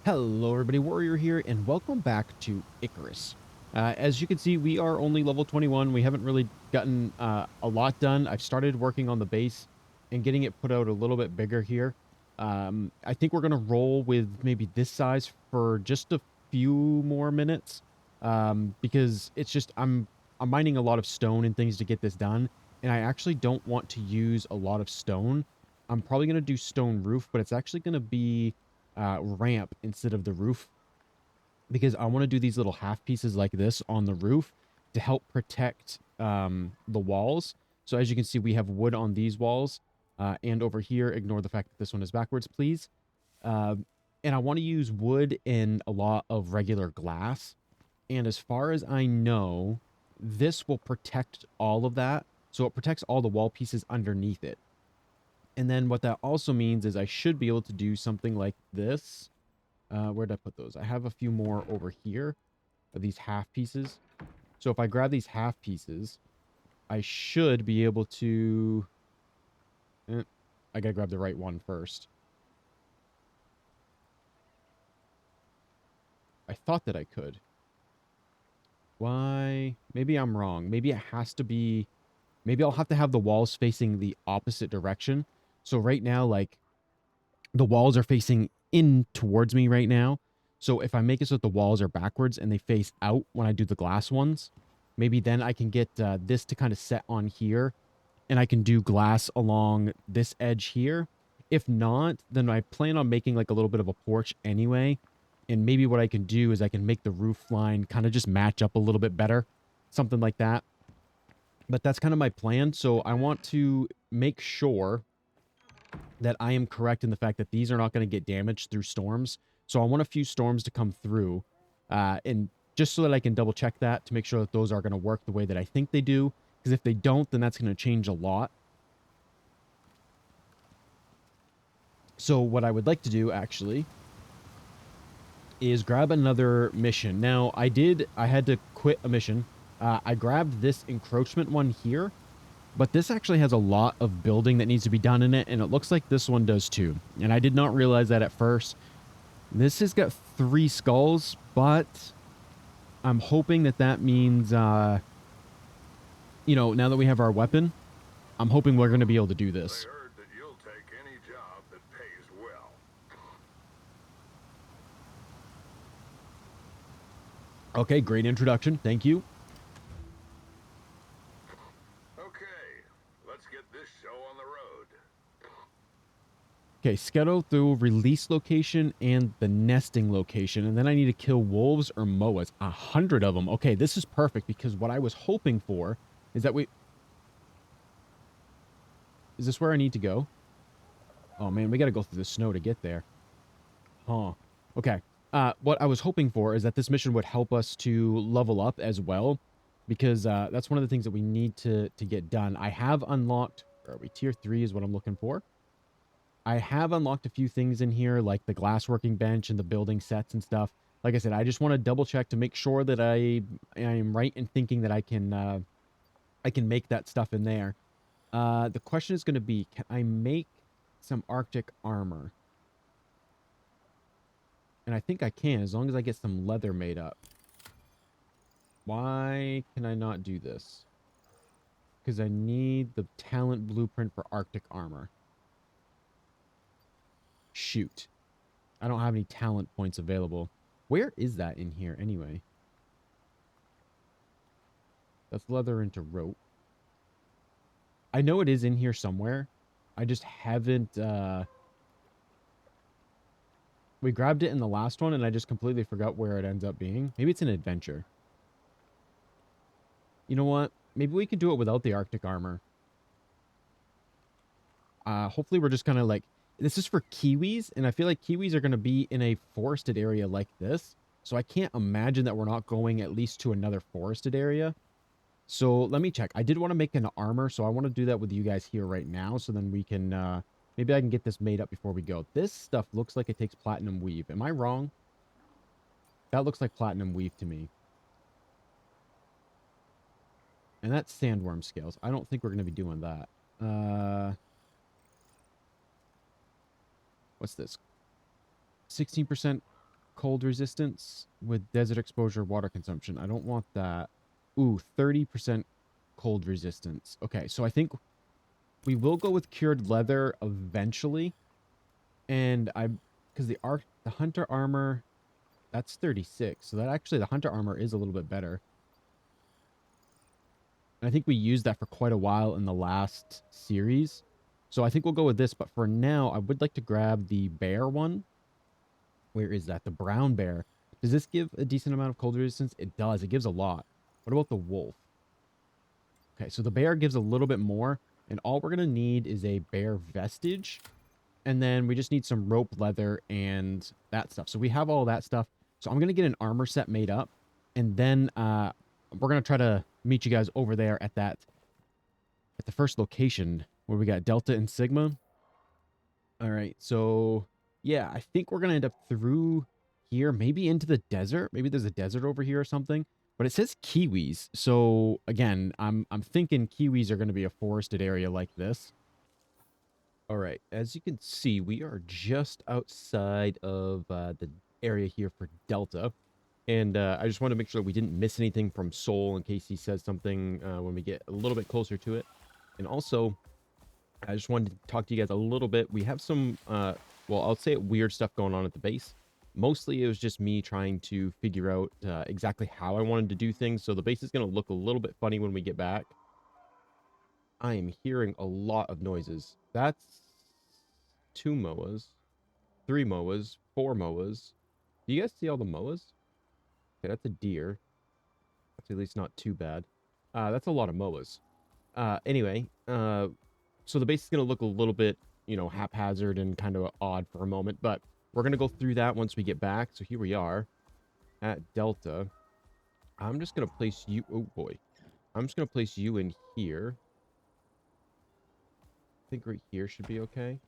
Hello everybody, Warrior here, and welcome back to Icarus. As you can see, we are only level 21. We haven't really gotten a lot done. I've started working on the base and getting it put out a little bit bigger here. I think we're going to roll with maybe this size for just a few more minutes because it's just I'm mining a lot of stone and things to get this done, and I actually don't want to use a lot of stone. I'm probably going to do stone roof, but it's actually going to be ramp instead of the roof because I want to do these little half pieces like this on the roof to help protect the walls. So as you can see, we have wood on these walls and over here. Ignore the fact that this one is backwards, please. Uh, and I want to use wood and a lot of regular glass. And as far as I know, this will protect all of that. So it protects all the wall pieces underneath it. And then what that also means is I should be able to do something like this. Where did I put those? I have a few more over here of these half pieces. So if I grab these half pieces, I should be able to... I gotta grab the right one first. I thought that I could. Why? Maybe I'm wrong. Maybe it has to be... Maybe I'll have to have the walls facing the opposite direction. So right now, like, the walls are facing in towards me right now. So if I make it so that the walls are backwards and they face out when I do the glass ones, maybe then I can get this to kind of set on here and I can do glass along this edge here. If not, then I plan on making like a little bit of a porch anyway. And maybe what I can do is I can make the roof line kind of just match up a little bit better. Something like that. But that's kind of my plan. So I want to make sure that I am correct in the fact that these are not going to get damaged through storms. So I want a few storms to come through, and just so that I can double check that to make sure that those are going to work the way that I think they do. Because if they don't, then that's going to change a lot. So what I would like to do actually is grab another mission. Now I had to quit a mission. I grabbed this encroachment one here, but this actually has a lot of building that needs to be done in it, and it looks like this one does too. And I did not realize that at first. This has got 3 skulls, but I'm hoping that that means, you know, now that we have our weapon, I'm hoping we're going to be able to do I this. heard that you'll take any job that pays well. Okay, great introduction. Thank you. Okay, let's get this show on the road. Okay, schedule through release location and the nesting location. And then I need to kill wolves or moas. 100 of them. Okay, this is perfect because what I was hoping for is that we... Is this where I need to go? Oh man, we got to go through the snow to get there. Huh. Okay. What I was hoping for is that this mission would help us to level up as well, because that's one of the things that we need to get done. I have unlocked, where are we? Tier 3 is what I'm looking for. I have unlocked a few things in here, like the glass working bench and the building sets and stuff. Like I said, I just want to double check to make sure that I am right in thinking that I can make that stuff in there. The question is going to be, can I make some Arctic armor? And I think I can, as long as I get some leather made up. Why can I not do this? Because I need the talent blueprint for Arctic armor. Shoot. I don't have any talent points available. Where is that in here anyway? That's leather into rope. I know it is in here somewhere. I just haven't... We grabbed it in the last one and I just completely forgot where it ends up being. Maybe it's an adventure. You know what? Maybe we can do it without the Arctic armor. Hopefully we're just kind of like... This is for Kiwis, and I feel like Kiwis are going to be in a forested area like this. So I can't imagine that we're not going at least to another forested area. So let me check. I did want to make an armor, so I want to do that with you guys here right now. So then we can... maybe I can get this made up before we go. This stuff looks like it takes platinum weave. Am I wrong? That looks like platinum weave to me. And that's sandworm scales. I don't think we're going to be doing that. What's this? 16%. cold resistance with desert exposure, water consumption. I don't want that. Ooh, 30% cold resistance. Okay, so I think we will go with cured leather eventually. And because the hunter armor, that's 36. So that actually, the hunter armor is a little bit better. And I think we used that for quite a while in the last series. So I think we'll go with this. But for now, I would like to grab the bear one. Where is that? The brown bear. Does this give a decent amount of cold resistance? It does. It gives a lot. What about the wolf? Okay, so the bear gives a little bit more. And all we're going to need is a bear vestige. And then we just need some rope leather and that stuff. So we have all that stuff. So I'm going to get an armor set made up. And then we're going to try to meet you guys over there at the first location where we got Delta and Sigma. All right. So yeah, I think we're going to end up through here, maybe into the desert. Maybe there's a desert over here or something. But it says Kiwis. So again, I'm thinking Kiwis are going to be a forested area like this. All right, as you can see, we are just outside of the area here for Delta. And I just want to make sure that we didn't miss anything from Soul in case he says something when we get a little bit closer to it. And also, I just wanted to talk to you guys a little bit. We have some, well, I'll say it, weird stuff going on at the base. Mostly it was just me trying to figure out exactly how I wanted to do things. So the base is going to look a little bit funny when we get back. I am hearing a lot of noises. That's 2 MOAs, 3 MOAs, 4 MOAs. Do you guys see all the MOAs? Okay, that's a deer. That's at least not too bad. That's a lot of MOAs. Anyway, so the base is going to look a little bit, haphazard and kind of odd for a moment, but we're going to go through that once we get back. So here we are at Delta. I'm just going to place you. Oh boy. I'm just going to place you in here. I think right here should be okay.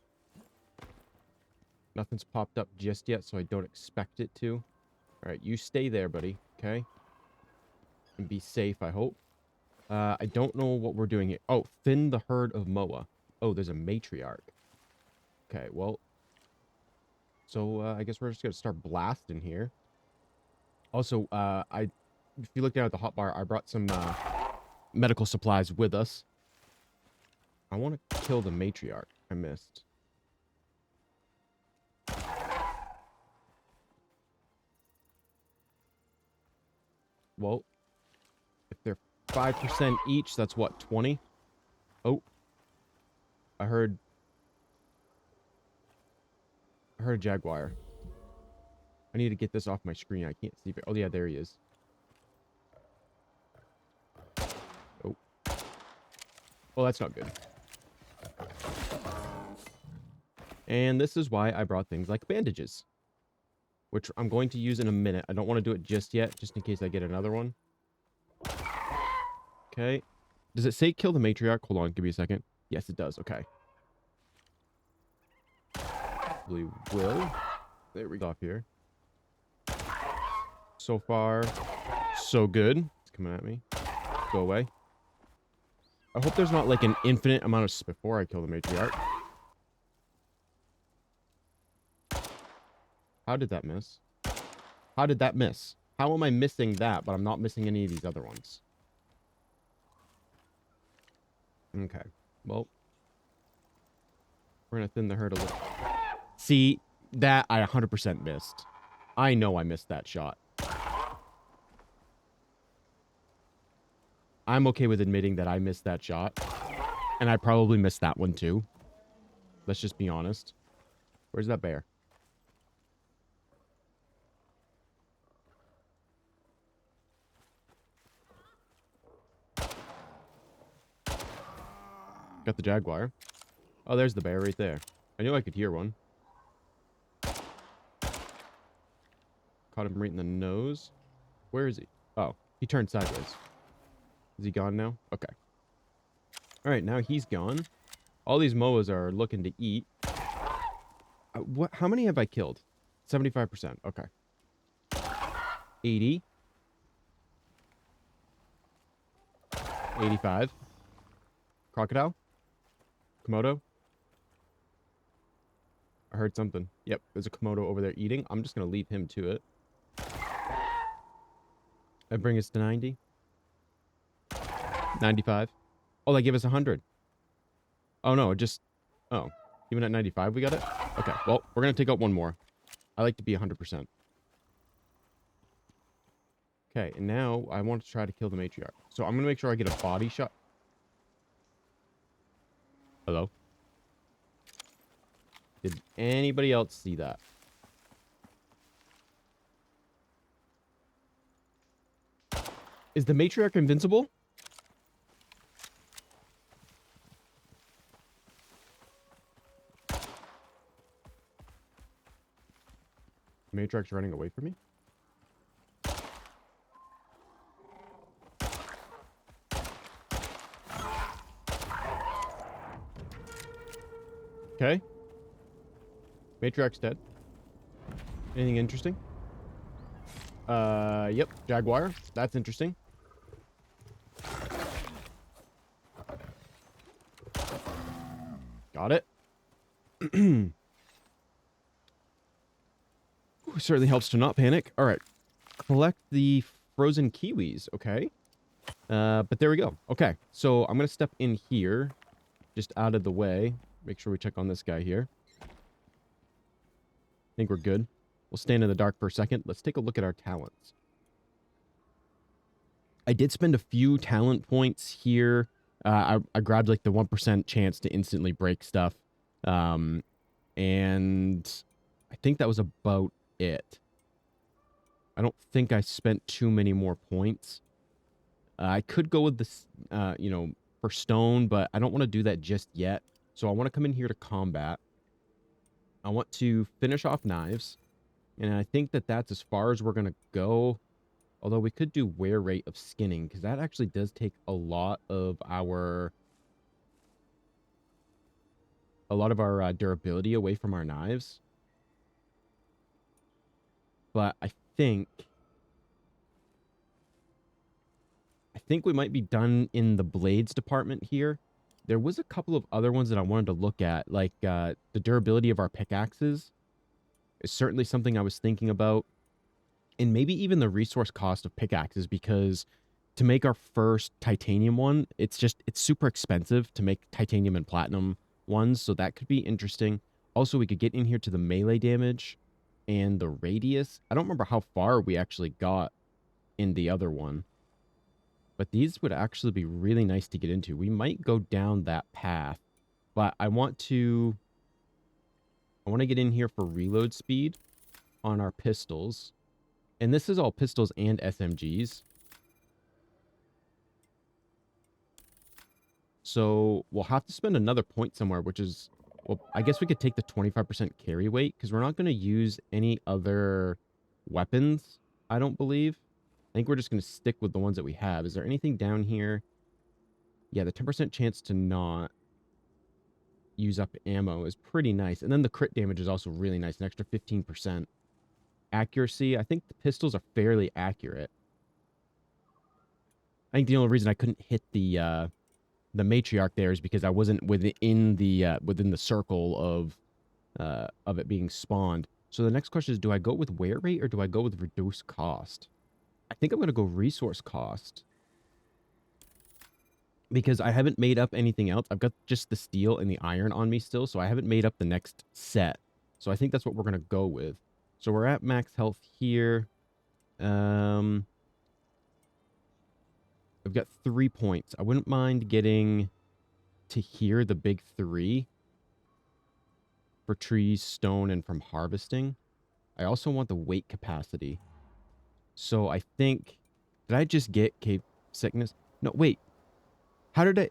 Nothing's popped up just yet, so I don't expect it to. All right, you stay there, buddy. Okay. And be safe, I hope. I don't know what we're doing here. Oh, thin the herd of Moa. Oh, there's a matriarch. Okay, well. So, I guess we're just going to start blasting here. Also, if you look down at the hotbar, I brought some medical supplies with us. I want to kill the matriarch. I missed. Well, if they're 5% each, that's what, 20? Oh. I heard a jaguar. I need to get this off my screen. I can't see. Oh, yeah, there he is. Oh. Well, that's not good. And this is why I brought things like bandages, which I'm going to use in a minute. I don't want to do it just yet, just in case I get another one. Okay. Does it say kill the matriarch? Hold on, give me a second. Yes, it does. Okay. We will. There we go. Off here. So far, so good. It's coming at me. Go away. I hope there's not like an infinite amount of before I kill the matriarch. How did that miss? How did that miss? How am I missing that, but I'm not missing any of these other ones? Okay. Well, we're going to thin the herd a little. See, that I 100% missed. I know I missed that shot. I'm okay with admitting that I missed that shot. And I probably missed that one too. Let's just be honest. Where's that bear? Got the jaguar. Oh, there's the bear right there. I knew I could hear one. Caught him right in the nose. Where is he? Oh, he turned sideways. Is he gone now? Okay. All right, now he's gone. All these MOAs are looking to eat. How many have I killed? 75%. Okay. 80. 85. Crocodile? Komodo? I heard something. Yep, there's a Komodo over there eating. I'm just going to leave him to it. That bring us to 90. 95. Oh, they give us 100. Oh, no, oh, even at 95 we got it? Okay, well, we're going to take out one more. I like to be 100%. Okay, and now I want to try to kill the matriarch. So I'm going to make sure I get a body shot. Hello? Did anybody else see that? Is the matriarch invincible? The matriarch's running away from me? Okay. Matriarch's dead. Anything interesting? Yep. Jaguar. That's interesting. Got it. Ooh, certainly helps to not panic. All right. Collect the frozen kiwis. Okay. But there we go. Okay. So I'm going to step in here, just out of the way. Make sure we check on this guy here. I think we're good. We'll stand in the dark for a second. Let's take a look at our talents. I did spend a few talent points here. I grabbed like the 1% chance to instantly break stuff. And I think that was about it. I don't think I spent too many more points. I could go with this, for stone, but I don't want to do that just yet. So I want to come in here to combat. I want to finish off knives. And I think that that's as far as we're going to go. Although we could do wear rate of skinning, because that actually does take a lot of our durability away from our knives. But I think we might be done in the blades department here. There was a couple of other ones that I wanted to look at, like the durability of our pickaxes is certainly something I was thinking about. And maybe even the resource cost of pickaxes, because to make our first titanium one, it's super expensive to make titanium and platinum ones. So that could be interesting. Also, we could get in here to the melee damage and the radius. I don't remember how far we actually got in the other one, but these would actually be really nice to get into. We might go down that path, but I want to get in here for reload speed on our pistols. And this is all pistols and SMGs. So we'll have to spend another point somewhere, which is, well, I guess we could take the 25% carry weight, because we're not going to use any other weapons, I don't believe. I think we're just going to stick with the ones that we have. Is there anything down here? Yeah, the 10% chance to not use up ammo is pretty nice. And then the crit damage is also really nice, an extra 15%. Accuracy, I think the pistols are fairly accurate. I think the only reason I couldn't hit the matriarch there is because I wasn't within the circle of it being spawned. So the next question is, do I go with wear rate or do I go with reduced cost? I think I'm going to go resource cost, because I haven't made up anything else. I've got just the steel and the iron on me still, so I haven't made up the next set. So I think that's what we're going to go with. So we're at max health here. I've got 3 points. I wouldn't mind getting to here, the big 3 for trees, stone, and from harvesting. I also want the weight capacity. So I think, did I just get cave sickness? No, wait. How did I?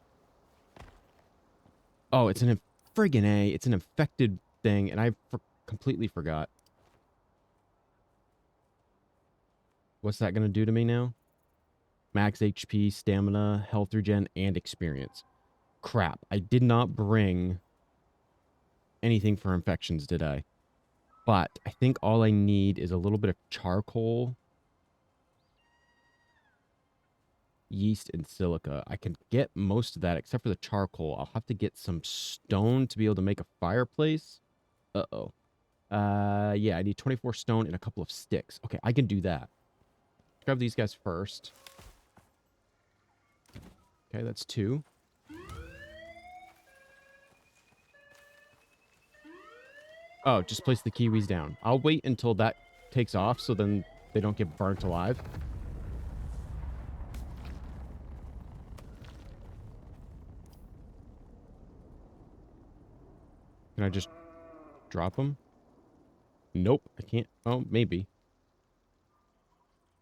Oh, it's an friggin' A. It's an infected thing, and I completely forgot. What's that going to do to me now? Max HP, stamina, health regen, and experience. Crap. I did not bring anything for infections, did I? But I think all I need is a little bit of charcoal, yeast, and silica. I can get most of that except for the charcoal. I'll have to get some stone to be able to make a fireplace. Uh-oh. Yeah, I need 24 stone and a couple of sticks. Okay, I can do that. Grab these guys first. Okay, that's 2. Oh, just place the kiwis down. I'll wait until that takes off so then they don't get burnt alive. Can I just drop them? Nope, I can't. Oh, maybe.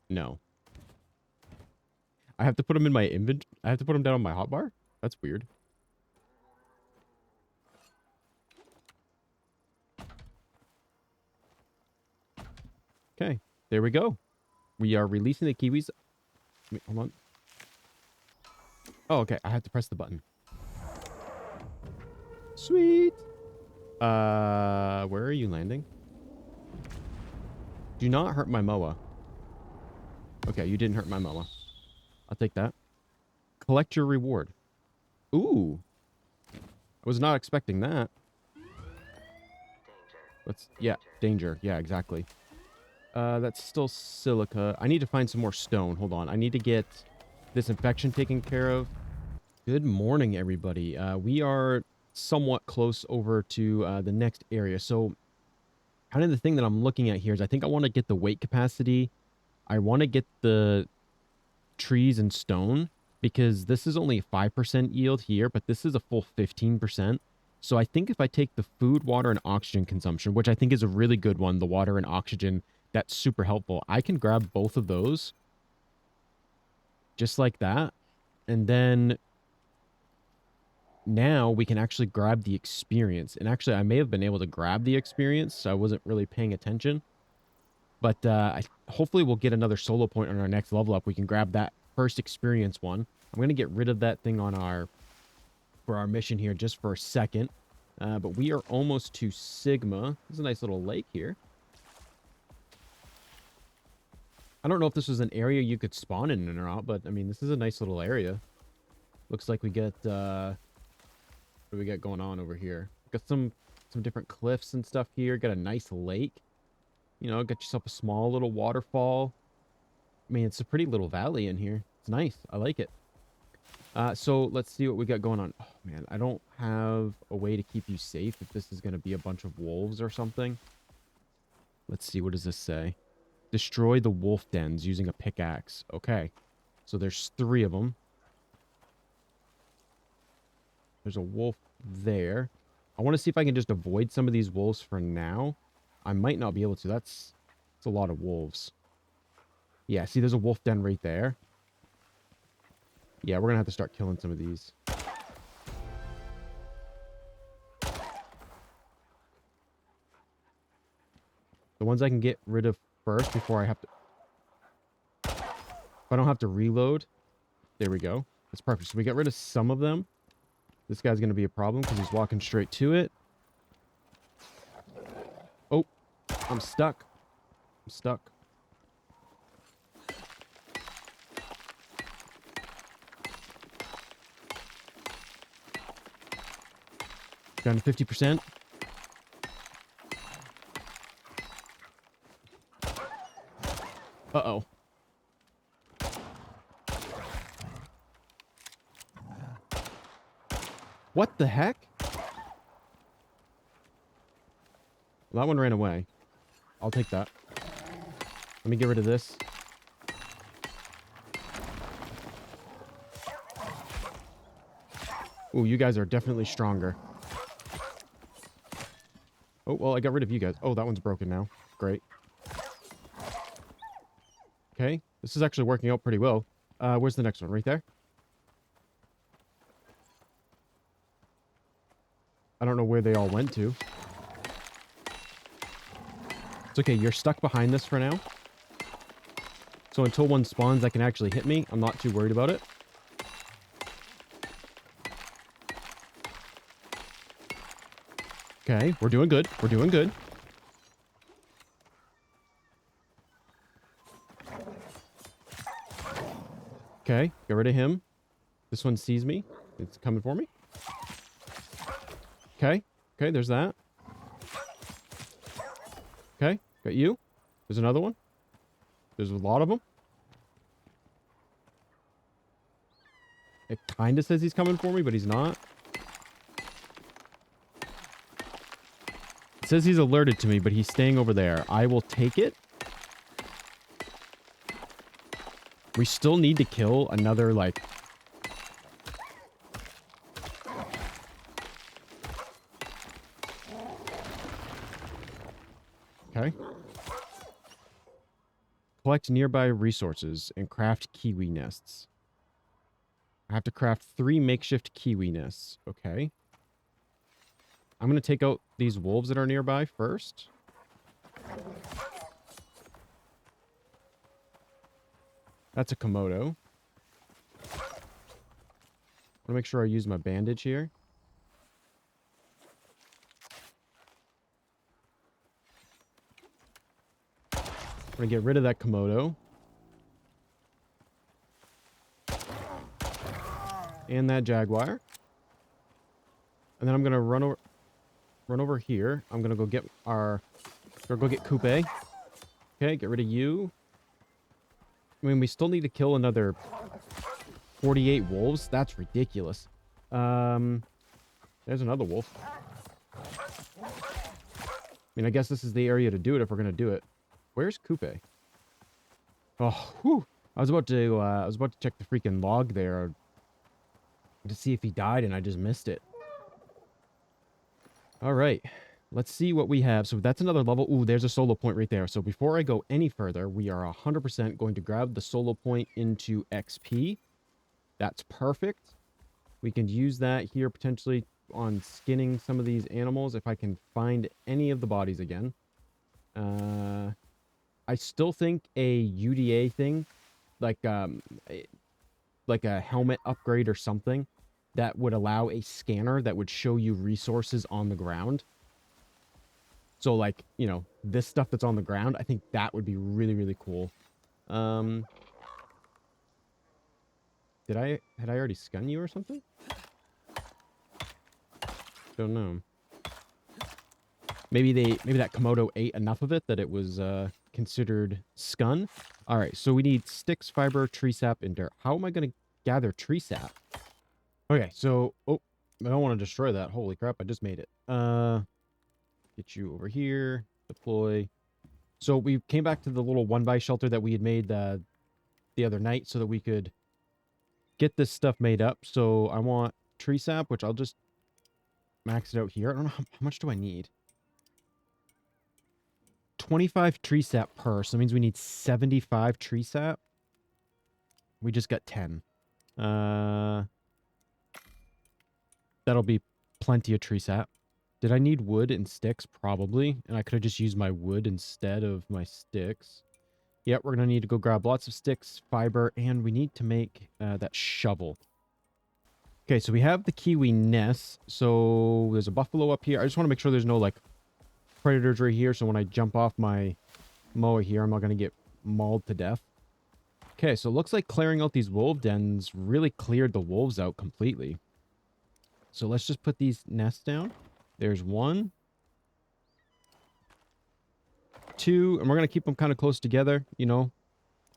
No. I have to put them in my inventory. I have to put them down on my hotbar? That's weird. Okay, there we go. We are releasing the kiwis. Wait, hold on. Oh, okay. I have to press the button. Sweet. Where are you landing? Do not hurt my moa. Okay, you didn't hurt my moa. I'll take that. Collect your reward. Ooh. I was not expecting that. Let's, yeah, danger. Yeah, exactly. That's still silica. I need to find some more stone. Hold on. I need to get this infection taken care of. Good morning, everybody. We are somewhat close over to the next area. So kind of the thing that I'm looking at here is I think I want to get the weight capacity. I want to get the trees and stone because this is only 5% yield here, but this is a full 15%. So I think if I take the food, water, and oxygen consumption, which I think is a really good one, the water and oxygen, that's super helpful. I can grab both of those just like that. And then now we can actually grab the experience. And actually, I may have been able to grab the experience, so I wasn't really paying attention. But hopefully we'll get another solo point on our next level up. We can grab that first experience one. I'm going to get rid of that thing on for our mission here just for a second. But we are almost to Sigma. There's a nice little lake here. I don't know if this was an area you could spawn in or not, but I mean, this is a nice little area. Looks like we get, what do we got going on over here? Got some different cliffs and stuff here. Got a nice lake. You know, got yourself a small little waterfall. I mean, it's a pretty little valley in here. It's nice. I like it. So let's see what we got going on. Oh, man, I don't have a way to keep you safe if this is going to be a bunch of wolves or something. Let's see. What does this say? Destroy the wolf dens using a pickaxe. Okay. So there's 3 of them. There's a wolf there. I want to see if I can just avoid some of these wolves for now. I might not be able to. That's a lot of wolves. Yeah, see, there's a wolf den right there. Yeah, we're going to have to start killing some of these. The ones I can get rid of first before I have to... If I don't have to reload. There we go. That's perfect. So we got rid of some of them. This guy's going to be a problem because he's walking straight to it. Oh, I'm stuck. I'm stuck. Down to 50%. Uh-oh. What the heck? Well, that one ran away. I'll take that. Let me get rid of this. Ooh, you guys are definitely stronger. Oh, well, I got rid of you guys. Oh, that one's broken now. Great. Okay. This is actually working out pretty well. Where's the next one? Right there? I don't know where they all went to. It's okay. You're stuck behind this for now. So until one spawns that can actually hit me, I'm not too worried about it. Okay. We're doing good. We're doing good. Okay. Get rid of him. This one sees me. It's coming for me. Okay. Okay, there's that. Okay, got you. There's another one. There's a lot of them. It kind of says he's coming for me, but he's not. It says he's alerted to me, but he's staying over there. I will take it. We still need to kill another, like... Okay. Collect nearby resources and craft kiwi nests. I have to craft 3 makeshift kiwi nests. Okay. I'm going to take out these wolves that are nearby first. That's a Komodo. I want to make sure I use my bandage here. I'm going to get rid of that Komodo. And that jaguar. And then I'm going to run over here. I'm going to go get Coupe. Okay, get rid of you. I mean, we still need to kill another 48 wolves. That's ridiculous. There's another wolf. I mean, I guess this is the area to do it if we're going to do it. Where's Coupe? Oh, whew. I was about to check the freaking log there to see if he died, and I just missed it. All right. Let's see what we have. So that's another level. Ooh, there's a solo point right there. So before I go any further, we are 100% going to grab the solo point into XP. That's perfect. We can use that here potentially on skinning some of these animals if I can find any of the bodies again. I still think a UDA thing, like a helmet upgrade or something, that would allow a scanner that would show you resources on the ground. So, like, you know, this stuff that's on the ground, I think that would be really, really cool. Had I already skun you or something? Don't know. Maybe that Komodo ate enough of it that it was considered skun. All right, so we need sticks, fiber, tree sap, and dirt. How am I going to gather tree sap? Okay, so I don't want to destroy that. Holy crap, I just made it. Get you over here. Deploy. So we came back to the little 1x shelter that we had made the other night so that we could get this stuff made up. So I want tree sap, which I'll just max it out here. I don't know how much do I need. 25 tree sap per, so that means we need 75 tree sap. We just got 10. That'll be plenty of tree sap. Did I need wood and sticks? Probably. And I could have just used my wood instead of my sticks. Yep, we're going to need to go grab lots of sticks, fiber, and we need to make that shovel. Okay, so we have the kiwi nest. So there's a buffalo up here. I just want to make sure there's no, like, predators right here. So when I jump off my mower here, I'm not going to get mauled to death. Okay, so it looks like clearing out these wolf dens really cleared the wolves out completely. So let's just put these nests down. There's 1, 2, and we're going to keep them kind of close together, you know.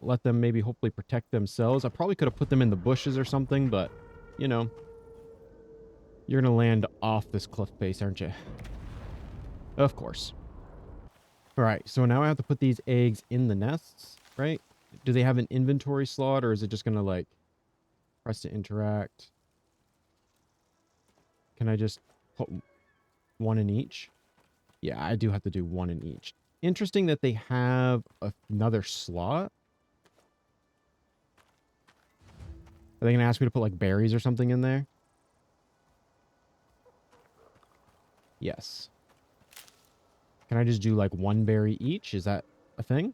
Let them maybe hopefully protect themselves. I probably could have put them in the bushes or something, but, you know. You're going to land off this cliff face, aren't you? Of course. All right, so now I have to put these eggs in the nests, right? Do they have an inventory slot, or is it just going to, like, press to interact? Can I just put 1 in each? Yeah, I do have to do 1 in each. Interesting that they have another slot. Are they going to ask me to put, like, berries or something in there? Yes. Can I just do, like, 1 berry each? Is that a thing?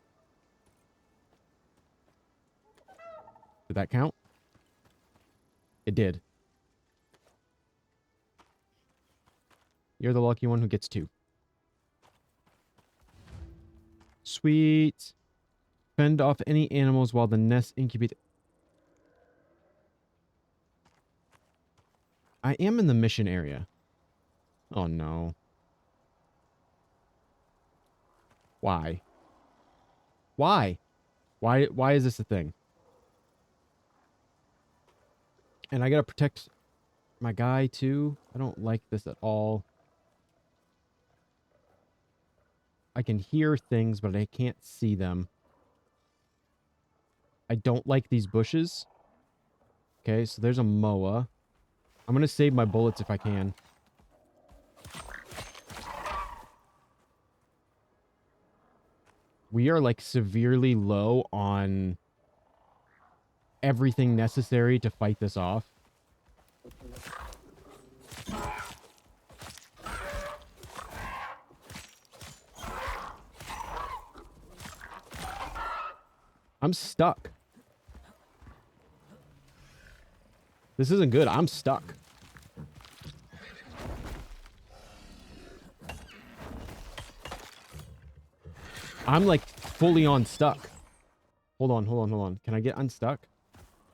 Did that count? It did. You're the lucky one who gets 2. Sweet. Fend off any animals while the nest incubate. I am in the mission area. Oh, no. Why? Why? Why is this a thing? And I gotta protect my guy too. I don't like this at all. I can hear things, but I can't see them. I don't like these bushes. Okay, so there's a moa. I'm gonna save my bullets if I can. We are like severely low on everything necessary to fight this off. I'm stuck. This isn't good. I'm stuck. I'm like fully on stuck. Hold on, hold on, hold on. Can I get unstuck?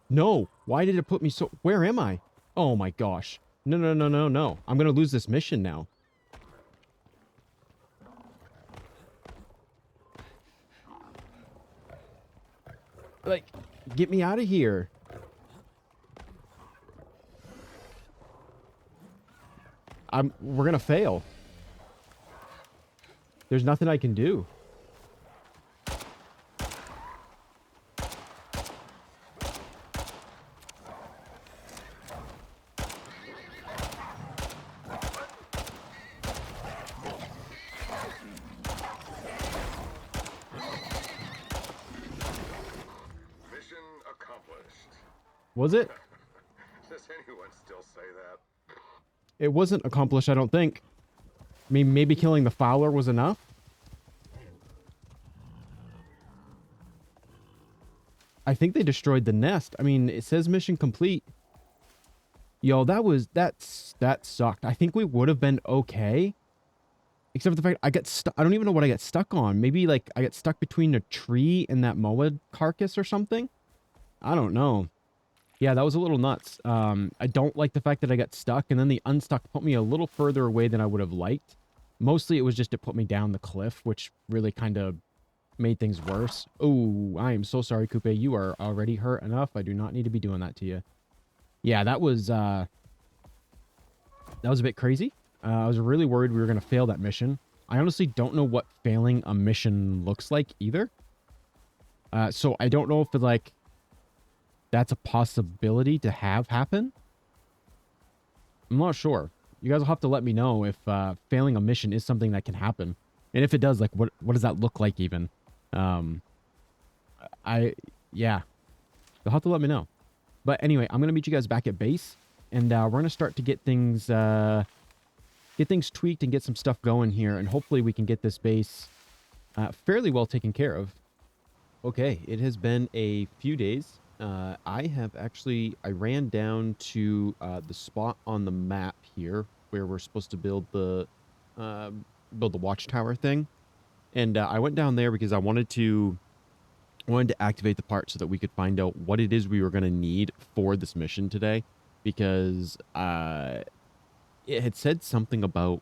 No. Why did it put me so... Where am I? Oh my gosh. No, no, no, no, no. I'm going to lose this mission now. Like, get me out of here. We're going to fail. There's nothing I can do. Was it? Does anyone still say that? It wasn't accomplished, I don't think. I mean, maybe killing the Fowler was enough? I think they destroyed the nest. I mean, it says mission complete. Yo, that sucked. I think we would have been okay. Except for the fact I got stuck. I don't even know what I got stuck on. Maybe like I got stuck between a tree and that moa carcass or something. I don't know. Yeah, that was a little nuts. I don't like the fact that I got stuck, and then the unstuck put me a little further away than I would have liked. Mostly it was just to put me down the cliff, which really kind of made things worse. Oh, I am so sorry, Coupe. You are already hurt enough. I do not need to be doing that to you. Yeah, that was a bit crazy. I was really worried we were going to fail that mission. I honestly don't know what failing a mission looks like either. So I don't know if it, like, that's a possibility to have happen. I'm not sure. You guys will have to let me know if failing a mission is something that can happen. And if it does, like, what does that look like even? Yeah. You'll have to let me know. But anyway, I'm going to meet you guys back at base. And we're going to start to get things tweaked and get some stuff going here. And hopefully we can get this base fairly well taken care of. Okay, it has been a few days. I ran down to the spot on the map here where we're supposed to build the watchtower thing. And I went down there because I wanted to activate the part so that we could find out what it is we were going to need for this mission today. Because it had said something about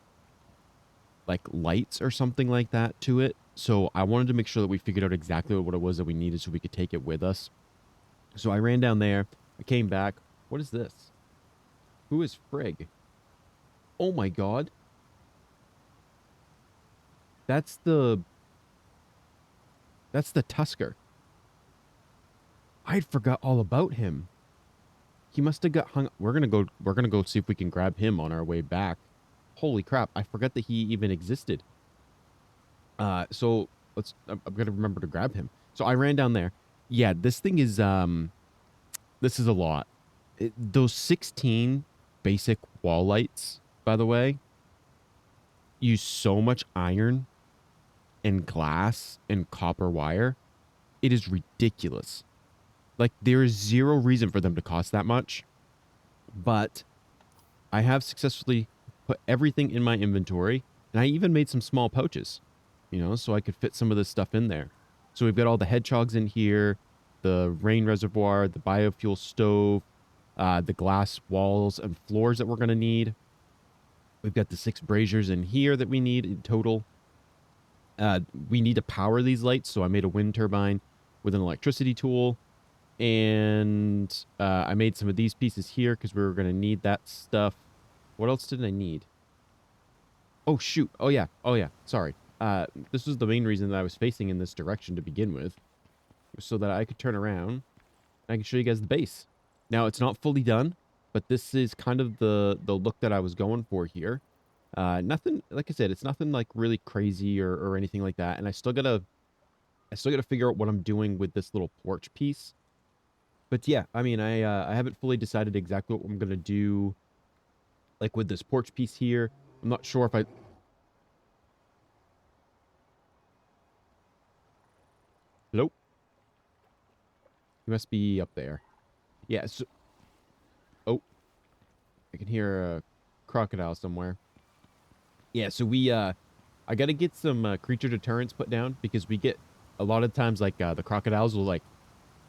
like lights or something like that to it. So I wanted to make sure that we figured out exactly what it was that we needed so we could take it with us. So I ran down there. I came back. What is this? Who is Frigg? Oh my god. That's the Tusker. I'd forgot all about him. He must have got hung. We're gonna go see if we can grab him on our way back. Holy crap, I forgot that he even existed. So I'm gonna remember to grab him. So I ran down there. Yeah, this thing is this is a lot. Those 16 basic wall lights, by the way, use so much iron and glass and copper wire. It is ridiculous. Like, there is zero reason for them to cost that much. But I have successfully put everything in my inventory, and I even made some small pouches, so I could fit some of this stuff in there. So we've got all the hedgehogs in here, the rain reservoir, the biofuel stove, the glass walls and floors that we're going to need. We've got the 6 braziers in here that we need in total. We need to power these lights, so I made a wind turbine with an electricity tool, and I made some of these pieces here because we were going to need that stuff. What else did I need? Oh, shoot. Oh, yeah. Oh, yeah. Sorry. This was the main reason that I was facing in this direction to begin with, so that I could turn around and I can show you guys the base. Now, it's not fully done, but this is kind of the look that I was going for here. Nothing, like I said, it's nothing like really crazy or anything like that. And I still gotta figure out what I'm doing with this little porch piece. But yeah, I mean, I haven't fully decided exactly what I'm gonna do, like with this porch piece here. I'm not sure if I. Nope, he must be up there. Yeah. So, oh, I can hear a crocodile somewhere. Yeah. So I gotta get some creature deterrents put down because we get a lot of times like the crocodiles will like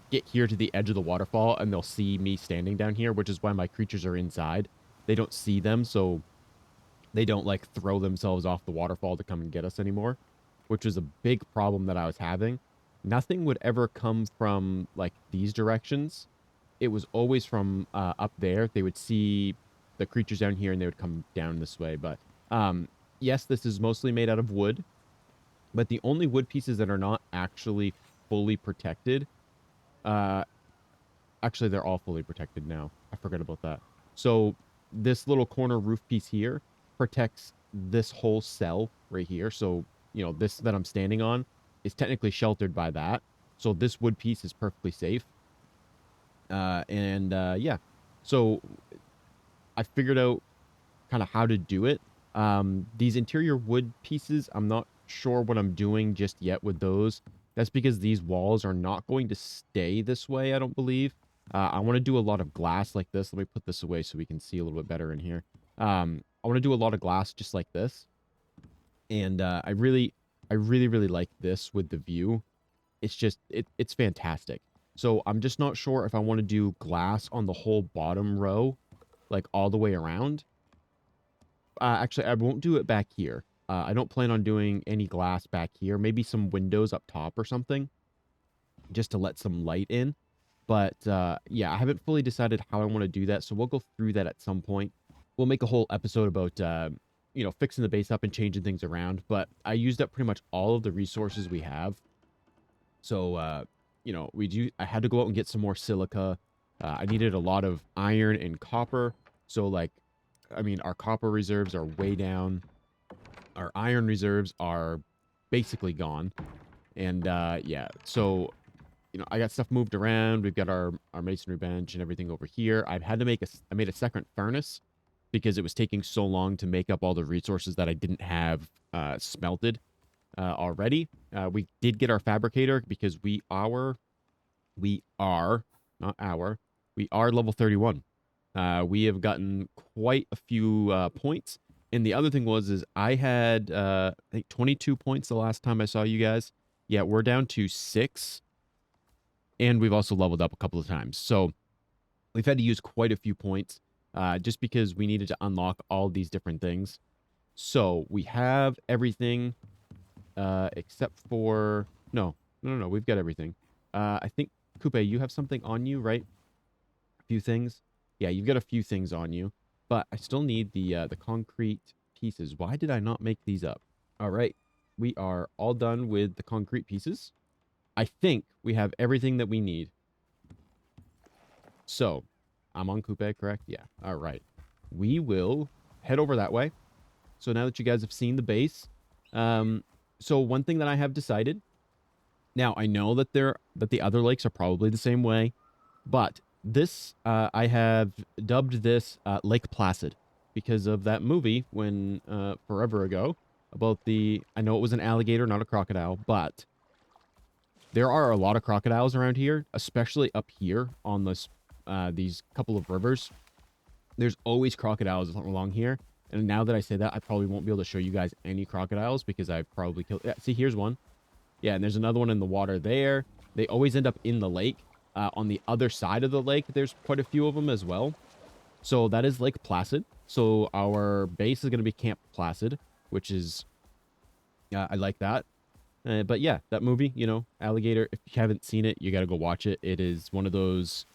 get here to the edge of the waterfall and they'll see me standing down here, which is why my creatures are inside. They don't see them, so they don't like throw themselves off the waterfall to come and get us anymore, which was a big problem that I was having. Nothing would ever come from like these directions. It was always from up there. They would see the creatures down here and they would come down this way. But yes, this is mostly made out of wood, but the only wood pieces that are not actually fully protected, uh, actually, they're all fully protected now. I forgot about that. So this little corner roof piece here protects this whole cell right here. So, this that I'm standing on is technically sheltered by that. So this wood piece is perfectly safe. Yeah. So I figured out kind of how to do it. These interior wood pieces, I'm not sure what I'm doing just yet with those. That's because these walls are not going to stay this way, I don't believe. I want to do a lot of glass like this. Let me put this away so we can see a little bit better in here. I want to do a lot of glass just like this. And I really like this with the view. It's just, it's fantastic. So I'm just not sure if I want to do glass on the whole bottom row, like all the way around. Actually, I won't do it back here. I don't plan on doing any glass back here. Maybe some windows up top or something, just to let some light in. But yeah, I haven't fully decided how I want to do that, so we'll go through that at some point. We'll make a whole episode about fixing the base up and changing things around. But I used up pretty much all of the resources we have, so I had to go out and get some more silica. I needed a lot of iron and copper. So like, I mean, our copper reserves are way down. Our iron reserves are basically gone. And yeah, so I got stuff moved around. We've got our masonry bench and everything over here. I made a second furnace because it was taking so long to make up all the resources that I didn't have smelted already. We did get our fabricator because we are not our we are level 31. We have gotten quite a few points. And the other thing is I had I think 22 points the last time I saw you guys. Yeah, we're down to 6, and we've also leveled up a couple of times. So we've had to use quite a few points just because we needed to unlock all these different things. So we have everything except for no, we've got everything. I think Coupe, you have something on you, right? A few things. Yeah, you've got a few things on you, but I still need the concrete pieces. Why did I not make these up? All right, we are all done with the concrete pieces. I think we have everything that we need. So, I'm on Coupe, correct? Yeah. All right. We will head over that way. So now that you guys have seen the base, so one thing that I have decided. Now I know that the other lakes are probably the same way, but this I have dubbed this Lake Placid because of that movie when forever ago about the. I know it was an alligator, not a crocodile, but there are a lot of crocodiles around here, especially up here on this these couple of rivers. There's always crocodiles along here. And now that I say that, I probably won't be able to show you guys any crocodiles because I've probably killed. Yeah, see, here's one. Yeah, and there's another one in the water there. They always end up in the lake. On the other side of the lake, there's quite a few of them as well. So that is Lake Placid. So our base is going to be Camp Placid, which is, I like that. But yeah, that movie, you know, Alligator. If you haven't seen it, you got to go watch it. It is one of those.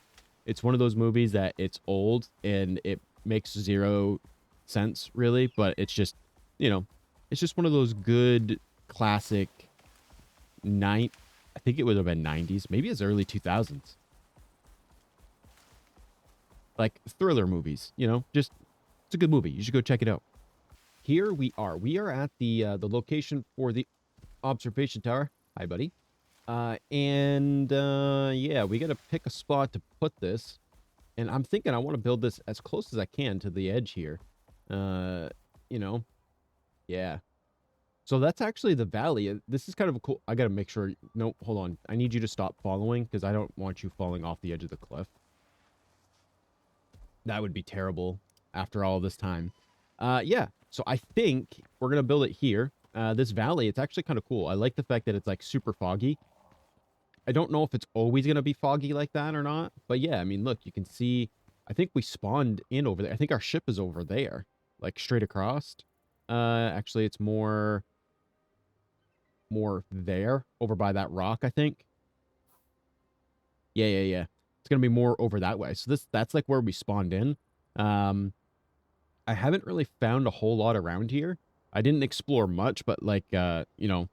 It's one of those movies that it's old and it makes zero sense really, but it's just, you know, it's just one of those good classic nine. I think it would have been 90s, maybe as early 2000s, like thriller movies. You know, just it's a good movie. You should go check it out. Here we are. We are at the location for the observation tower. Hi, buddy. Yeah, we got to pick a spot to put this. And I'm thinking I want to build this as close as I can to the edge here. Uh, you know, yeah. So that's actually the valley. This is kind of a cool. I got to make sure. No, hold on. I need you to stop following because I don't want you falling off the edge of the cliff. That would be terrible after all this time. Yeah. So I think we're going to build it here. This valley, it's actually kind of cool. I like the fact that it's like super foggy. I don't know if it's always going to be foggy like that or not. But yeah, I mean, look, you can see, I think we spawned in over there. I think our ship is over there, like straight across. Actually, it's more there over by that rock, I think. Yeah. It's going to be more over that way. So that's like where we spawned in. Um, I haven't really found a whole lot around here. I didn't explore much, but like, you know,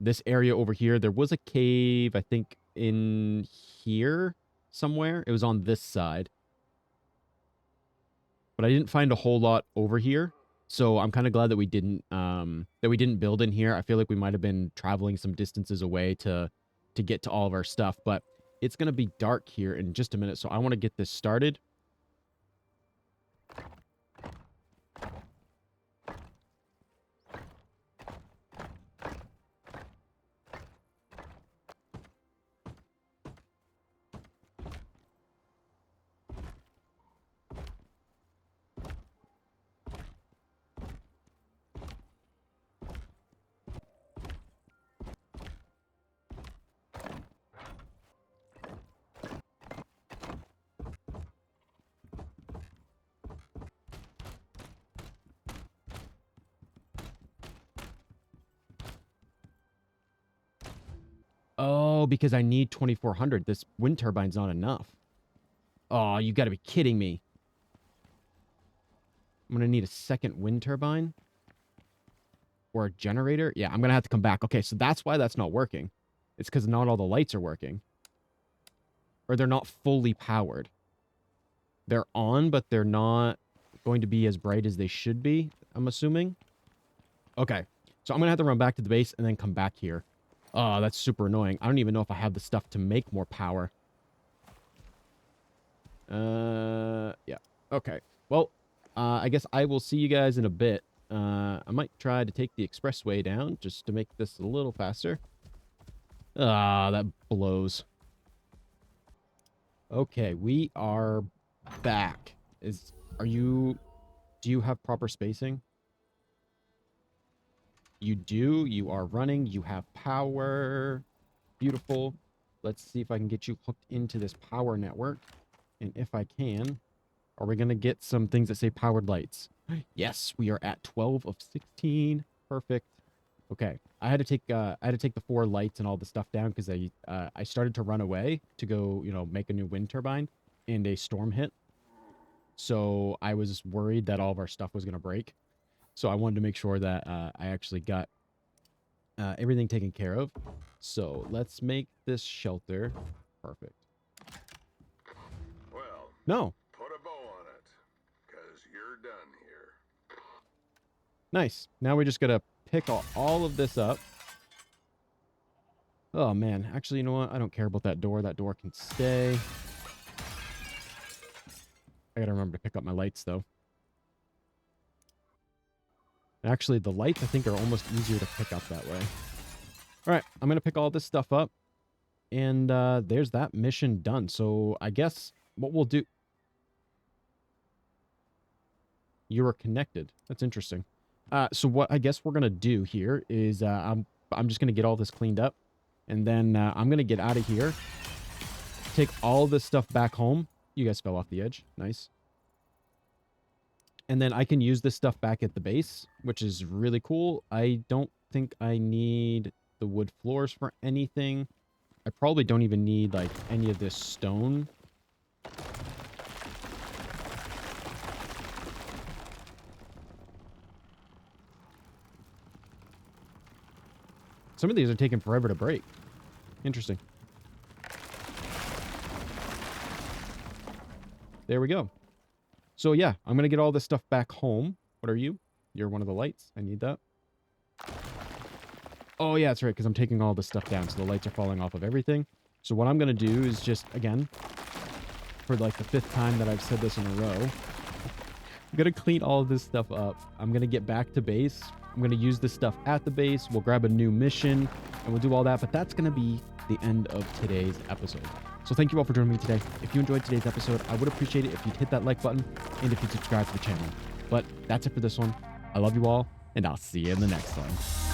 this area over here, there was a cave, I think, in here somewhere. It was on this side, but I didn't find a whole lot over here. So I'm kind of glad that we didn't build in here. I feel like we might have been traveling some distances away to get to all of our stuff, but it's gonna be dark here in just a minute. So I want to get this started. Oh, because I need 2400. This wind turbine's not enough. Oh, you got to be kidding me. I'm going to need a second wind turbine or a generator. Yeah, I'm going to have to come back. Okay, so that's why that's not working. It's because not all the lights are working. Or they're not fully powered. They're on, but they're not going to be as bright as they should be, I'm assuming. Okay, so I'm going to have to run back to the base and then come back here. Oh, that's super annoying. I don't even know if I have the stuff to make more power. Yeah. Okay. Well, I guess I will see you guys in a bit. I might try to take the expressway down just to make this a little faster. Ah, that blows. Okay, we are back. Do you have proper spacing? You do. You are running. You have power. Beautiful. Let's see if I can get you hooked into this power network. And if I can, are we going to get some things that say powered lights? Yes, we are at 12 of 16. Perfect. Okay. I had to take the 4 lights and all the stuff down because I started to run away to go, you know, make a new wind turbine and a storm hit. So I was worried that all of our stuff was going to break. So I wanted to make sure that I actually got everything taken care of. So let's make this shelter perfect. Well, No. put a bow on it, because you're done here. Nice. Now we just got to pick all of this up. Oh, man. Actually, you know what? I don't care about that door. That door can stay. I got to remember to pick up my lights, though. Actually, the lights, I think, are almost easier to pick up that way. All right. I'm going to pick all this stuff up. And there's that mission done. So I guess what we'll do... You are connected. That's interesting. So what I guess we're going to do here is I'm just going to get all this cleaned up. And then I'm going to get out of here. Take all this stuff back home. You guys fell off the edge. Nice. And then I can use this stuff back at the base, which is really cool. I don't think I need... the wood floors for anything. I probably don't even need like any of this stone. Some of these are taking forever to break. Interesting. There we go. So yeah, I'm going to get all this stuff back home. What are you? You're one of the lights. I need that. Oh yeah, that's right, because I'm taking all this stuff down, so the lights are falling off of everything. So what I'm going to do is just, again, for like the 5th time that I've said this in a row, I'm going to clean all of this stuff up. I'm going to get back to base. I'm going to use this stuff at the base. We'll grab a new mission, and we'll do all that. But that's going to be the end of today's episode. So thank you all for joining me today. If you enjoyed today's episode, I would appreciate it if you'd hit that like button and if you'd subscribe to the channel. But that's it for this one. I love you all, and I'll see you in the next one.